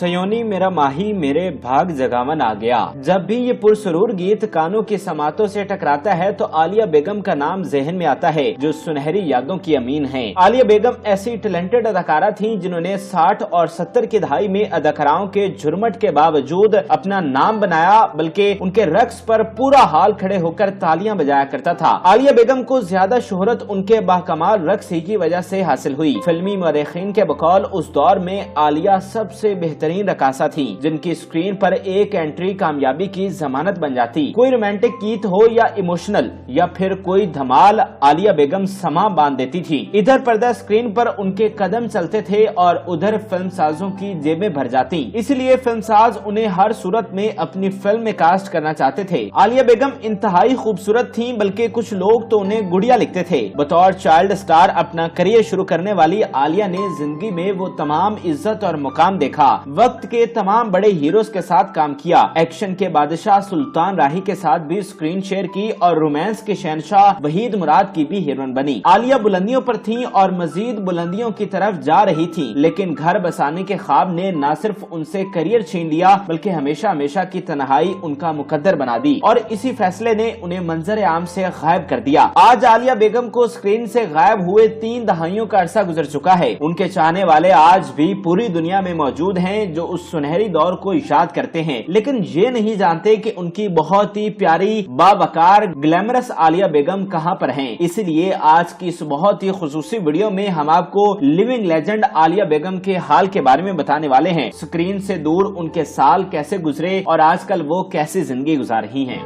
सयोनी मेरा माही मेरे भाग जगावन आ गया। जब भी ये पुरसरूर गीत कानों की समातों से टकराता है तो आलिया बेगम का नाम जहन में आता है, जो सुनहरी यादों की अमीन हैं। आलिया बेगम ऐसी टैलेंटेड अदाकारा थीं जिन्होंने 60 और 70 की दहाई में अदाकाराओं के झुरमट के बावजूद अपना नाम बनाया, बल्कि उनके रक्स पर पूरा हाल खड़े होकर तालियां बजाया करता था। आलिया बेगम को ज्यादा शोहरत उनके बाकमाल रक्स ही की वजह से हासिल हुई। फिल्मी मौरखीन के बकौल उस दौर में आलिया सबसे बेहतरीन रकासा थी, जिनकी स्क्रीन पर एक एंट्री कामयाबी की जमानत बन जाती। कोई रोमांटिक गीत हो या इमोशनल या फिर कोई धमाल, आलिया बेगम समा बांध देती थी। इधर पर्दा स्क्रीन पर उनके कदम चलते थे और उधर फिल्म साजों की जेबें भर जाती। इसलिए फिल्म साज उन्हें हर सूरत में अपनी फिल्म में कास्ट करना चाहते थे। आलिया बेगम इंतहाई खूबसूरत थी, बल्कि कुछ लोग तो उन्हें गुड़िया लिखते थे। बतौर चाइल्ड स्टार अपना करियर शुरू करने वाली आलिया ने जिंदगी में वो तमाम इज्जत और मुकाम देखा। वक्त के तमाम बड़े हीरोज के साथ काम किया। एक्शन के बादशाह सुल्तान राही के साथ भी स्क्रीन शेयर की और रोमांस के शहंशाह वहीद मुराद की भी हीरोइन बनी। आलिया बुलंदियों पर थी और मजीद बुलंदियों की तरफ जा रही थी, लेकिन घर बसाने के ख्वाब ने न सिर्फ उनसे करियर छीन लिया, बल्कि हमेशा हमेशा की तन्हाई उनका मुकद्दर बना दी और इसी फैसले ने उन्हें मंजर आम से गायब कर दिया। आज आलिया बेगम को स्क्रीन से गायब हुए 3 दहाइयों का अरसा गुजर चुका है। उनके चाहने वाले आज भी पूरी दुनिया में मौजूद हैं, जो उस सुनहरी दौर को याद करते हैं, लेकिन ये नहीं जानते कि उनकी बहुत ही प्यारी बावकार ग्लैमरस आलिया बेगम कहां पर हैं। इसलिए आज की इस बहुत ही खुसूसी वीडियो में हम आपको लिविंग लेजेंड आलिया बेगम के हाल के बारे में बताने वाले हैं। स्क्रीन से दूर उनके साल कैसे गुजरे और आजकल वो कैसी जिंदगी गुजार रही हैं।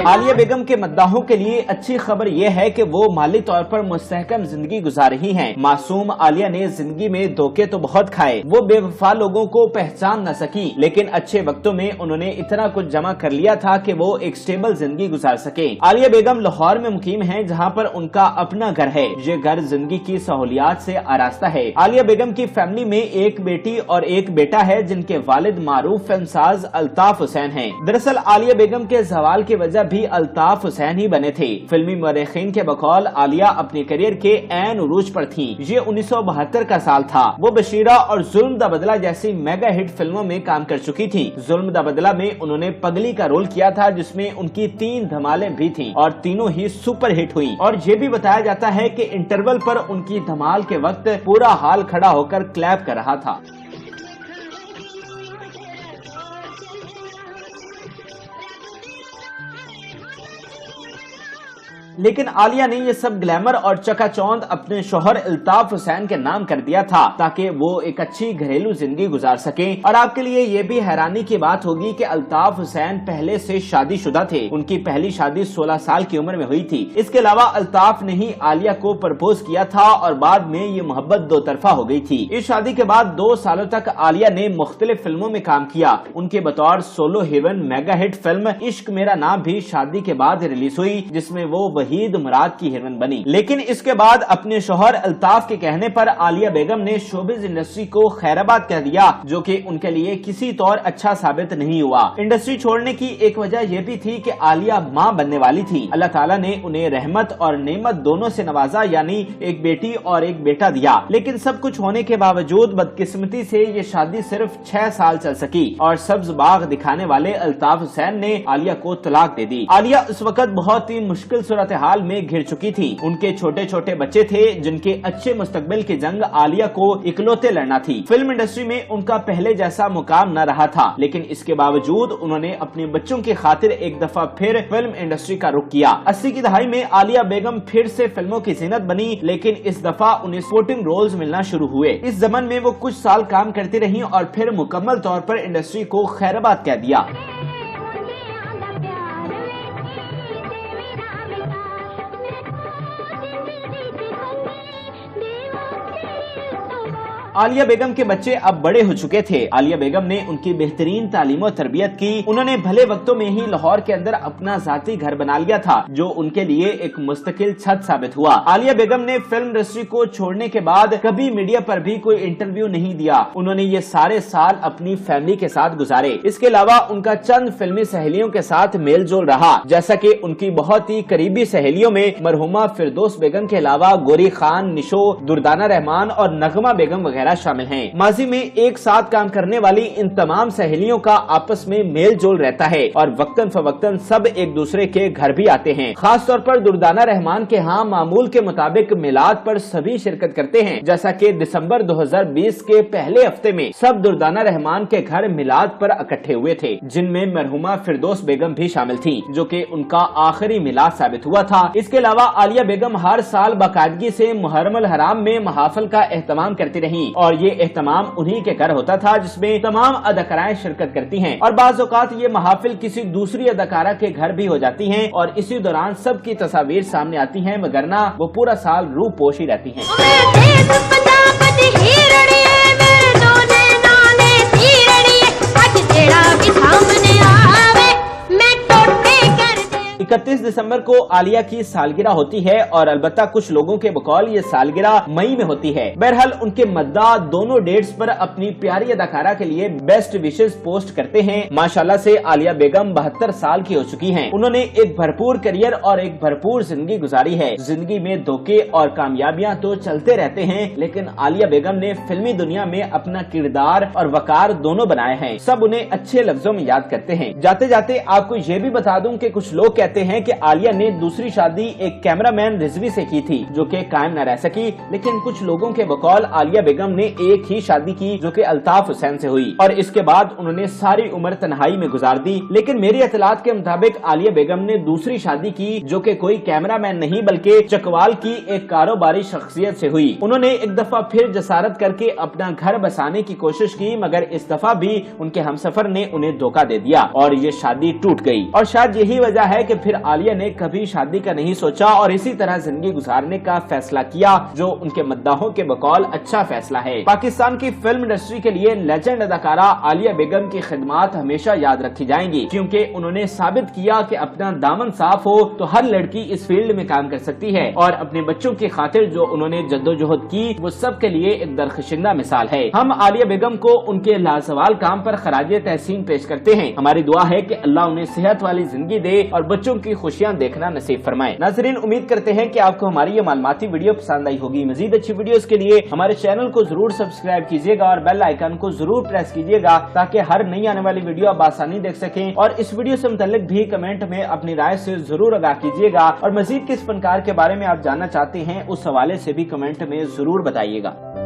आलिया बेगम के मद्दाहों के लिए अच्छी खबर यह है कि वो माली तौर पर मुस्तहकम जिंदगी गुजार रही हैं। मासूम आलिया ने जिंदगी में धोखे तो बहुत खाए, वो बेवफा लोगों को पहचान न सकी, लेकिन अच्छे वक्तों में उन्होंने इतना कुछ जमा कर लिया था कि वो एक स्टेबल जिंदगी गुजार सके। आलिया बेगम लाहौर में मुकीम हैं, जहां पर उनका अपना घर है। ये घर जिंदगी की सहूलियात से आरास्ता है। आलिया बेगम की फैमिली में एक बेटी और एक बेटा है, जिनके वालिद मारूफ फिल्मसाज अल्ताफ हुसैन हैं। दरअसल आलिया बेगम के जवाल की वजह भी अल्ताफ हुसैन ही बने थे। फिल्मी मौरखीन के बकौल आलिया अपने करियर के ऐन उरूज पर थी। ये 1972 का साल था। वो बशीरा और जुल्म दा बदला जैसी मेगा हिट फिल्मों में काम कर चुकी थी। जुल्म दा बदला में उन्होंने पगली का रोल किया था, जिसमें उनकी 3 धमालें भी थीं और तीनों ही सुपर हिट हुई। और ये भी बताया जाता है कि इंटरवल पर उनकी धमाल के वक्त पूरा हाल खड़ा होकर क्लैप कर रहा था। लेकिन आलिया ने ये सब ग्लैमर और चकाचौंध अपने शोहर अल्ताफ हुसैन के नाम कर दिया था, ताकि वो एक अच्छी घरेलू जिंदगी गुजार सकें। और आपके लिए ये भी हैरानी की बात होगी कि अल्ताफ हुसैन पहले से शादीशुदा थे। उनकी पहली शादी 16 साल की उम्र में हुई थी। इसके अलावा अल्ताफ ने ही आलिया को प्रपोज किया था और बाद में ये मोहब्बत 2 तरफा हो गई थी। इस शादी के बाद 2 सालों तक आलिया ने मुख्तलिफ फिल्मों में काम किया। उनके बतौर solo heroine mega hit film इश्क मेरा नाम भी शादी के बाद रिलीज हुई, जिसमें वो वहीद मुराद की हीरोइन बनी। लेकिन इसके बाद अपने शोहर अल्ताफ के कहने पर आलिया बेगम ने शोबिज इंडस्ट्री को खैराबाद कह दिया, जो कि उनके लिए किसी तौर अच्छा साबित नहीं हुआ। इंडस्ट्री छोड़ने की एक वजह यह भी थी कि आलिया मां बनने वाली थी। अल्लाह ताला ने उन्हें रहमत और नेमत दोनों से नवाजा, यानी एक बेटी और एक बेटा दिया। लेकिन सब कुछ होने के बावजूद बदकिस्मती से ये शादी सिर्फ 6 साल चल सकी और सब्ज बाग दिखाने वाले अल्ताफ हुसैन ने आलिया को तलाक दे दी। आलिया उस वक्त बहुत ही मुश्किल सूरत हाल में घिर चुकी थी। उनके छोटे छोटे बच्चे थे, जिनके अच्छे मुस्तकबिल की जंग आलिया को इकलौते लड़ना थी। फिल्म इंडस्ट्री में उनका पहले जैसा मुकाम न रहा था, लेकिन इसके बावजूद उन्होंने अपने बच्चों की खातिर एक दफा फिर फिल्म इंडस्ट्री का रुख किया। 80 की दहाई में आलिया बेगम फिर से फिल्मों की जीनत बनी, लेकिन इस दफा उन्हें सपोर्टिंग रोल्स मिलना शुरू हुए। इस जमन में वो कुछ साल काम करती रही और फिर मुकम्मल तौर पर इंडस्ट्री को खैराबाद कह दिया। आलिया बेगम के बच्चे अब बड़े हो चुके थे। आलिया बेगम ने उनकी बेहतरीन तालीम और तरबियत की। उन्होंने भले वक्तों में ही लाहौर के अंदर अपना ज़ाती घर बना लिया था, जो उनके लिए एक मुस्तकिल छत साबित हुआ। आलिया बेगम ने फिल्म इंडस्ट्री को छोड़ने के बाद कभी मीडिया पर भी कोई इंटरव्यू नहीं दिया। उन्होंने ये सारे साल अपनी फैमिली के साथ गुजारे। इसके अलावा उनका चंद फिल्मी सहेलियों के साथ मेल जोल रहा, जैसा कि उनकी बहुत ही करीबी सहेलियों में मरहुमा फिरदौस बेगम के अलावा गोरी खान, निशो, दुर्दाना रहमान और नगमा बेगम वगैरह शामिल हैं। माजी में एक साथ काम करने वाली इन तमाम सहेलियों का आपस में मेल जोल रहता है और वक्तन फवक्तन सब एक दूसरे के घर भी आते हैं। खास तौर पर दुर्दाना रहमान के यहाँ मामूल के मुताबिक मिलाद पर सभी शिरकत करते हैं, जैसा कि दिसंबर 2020 के पहले हफ्ते में सब दुर्दाना रहमान के घर मिलाद पर इकट्ठे हुए थे, जिनमें मरहुमा फिरदौस बेगम भी शामिल थी, जो कि उनका आखिरी मिलाद साबित हुआ था। इसके अलावा आलिया बेगम हर साल बाकायदगी से मुहर्रम अल हराम में महाफिल का एहतमाम करती रही और ये एहतमाम उन्हीं के घर होता था, जिसमें तमाम अदाकाराएं शिरकत करती हैं और बाज़ औक़ात ये महाफिल किसी दूसरी अदाकारा के घर भी हो जाती हैं और इसी दौरान सबकी तस्वीर सामने आती हैं, मगरना वो पूरा साल रूह पोश ही रहती हैं। 31 दिसंबर को आलिया की सालगिरह होती है और अलबत्ता कुछ लोगों के बकौल ये सालगिरह मई में होती है। बहरहाल उनके मद्दा दोनों डेट्स पर अपनी प्यारी अदाकारा के लिए बेस्ट विशेष पोस्ट करते हैं। माशाल्लाह से आलिया बेगम 72 साल की हो चुकी हैं। उन्होंने एक भरपूर करियर और एक भरपूर जिंदगी गुजारी है। जिंदगी में धोखे और कामयाबियां तो चलते रहते हैं, लेकिन आलिया बेगम ने फिल्मी दुनिया में अपना किरदार और वकार दोनों बनाए हैं। सब उन्हें अच्छे लफ्जों में याद करते हैं। जाते जाते आपको ये भी बता दूं कि कुछ लोग कहते हैं कि आलिया ने दूसरी शादी एक कैमरामैन रिजवी से की थी, जो कि कायम न रह सकी, लेकिन कुछ लोगों के बकौल आलिया बेगम ने एक ही शादी की, जो कि अल्ताफ हुसैन से हुई और इसके बाद उन्होंने सारी उम्र तन्हाई में गुजार दी। लेकिन मेरी इत्तलात के मुताबिक आलिया बेगम ने दूसरी शादी की, जो कि कोई कैमरामैन नहीं बल्कि चकवाल की एक कारोबारी शख्सियत से हुई। उन्होंने एक दफा फिर जसारत करके अपना घर बसाने की कोशिश की, मगर इस दफा भी उनके हमसफर ने उन्हें धोखा दे दिया और ये शादी टूट गई। और शायद यही वजह है कि फिर आलिया ने कभी शादी का नहीं सोचा और इसी तरह जिंदगी गुजारने का फैसला किया, जो उनके मद्दाहों के बकौल अच्छा फैसला है। पाकिस्तान की फिल्म इंडस्ट्री के लिए लेजेंड अदाकारा आलिया बेगम की खिदमात हमेशा याद रखी जाएंगी, क्योंकि उन्होंने साबित किया कि अपना दामन साफ हो तो हर लड़की इस फील्ड में काम कर सकती है और अपने बच्चों की खातिर जो उन्होंने जद्दोजहद की वो सब के लिए एक दरखशिंदा मिसाल है। हम आलिया बेगम को उनके लाजवाल काम पर खराजे तहसीन पेश करते हैं। हमारी दुआ है कि अल्लाह उन्हें सेहत वाली जिंदगी दे और बच्चों की खुशियां देखना नसीब फरमाए। नाज़रीन, उम्मीद करते हैं कि आपको हमारी ये मालूमाती वीडियो पसंद आई होगी। मजीद अच्छी वीडियोस के लिए हमारे चैनल को जरूर सब्सक्राइब कीजिएगा और बेल आइकन को जरूर प्रेस कीजिएगा, ताकि हर नई आने वाली वीडियो आप आसानी देख सकें। और इस वीडियो से मुताल्लिक भी कमेंट में अपनी राय से जरूर आगाह कीजिएगा और मजीद किस फनकार के बारे में आप जानना चाहते हैं उस हवाले से भी कमेंट में जरूर बताइएगा।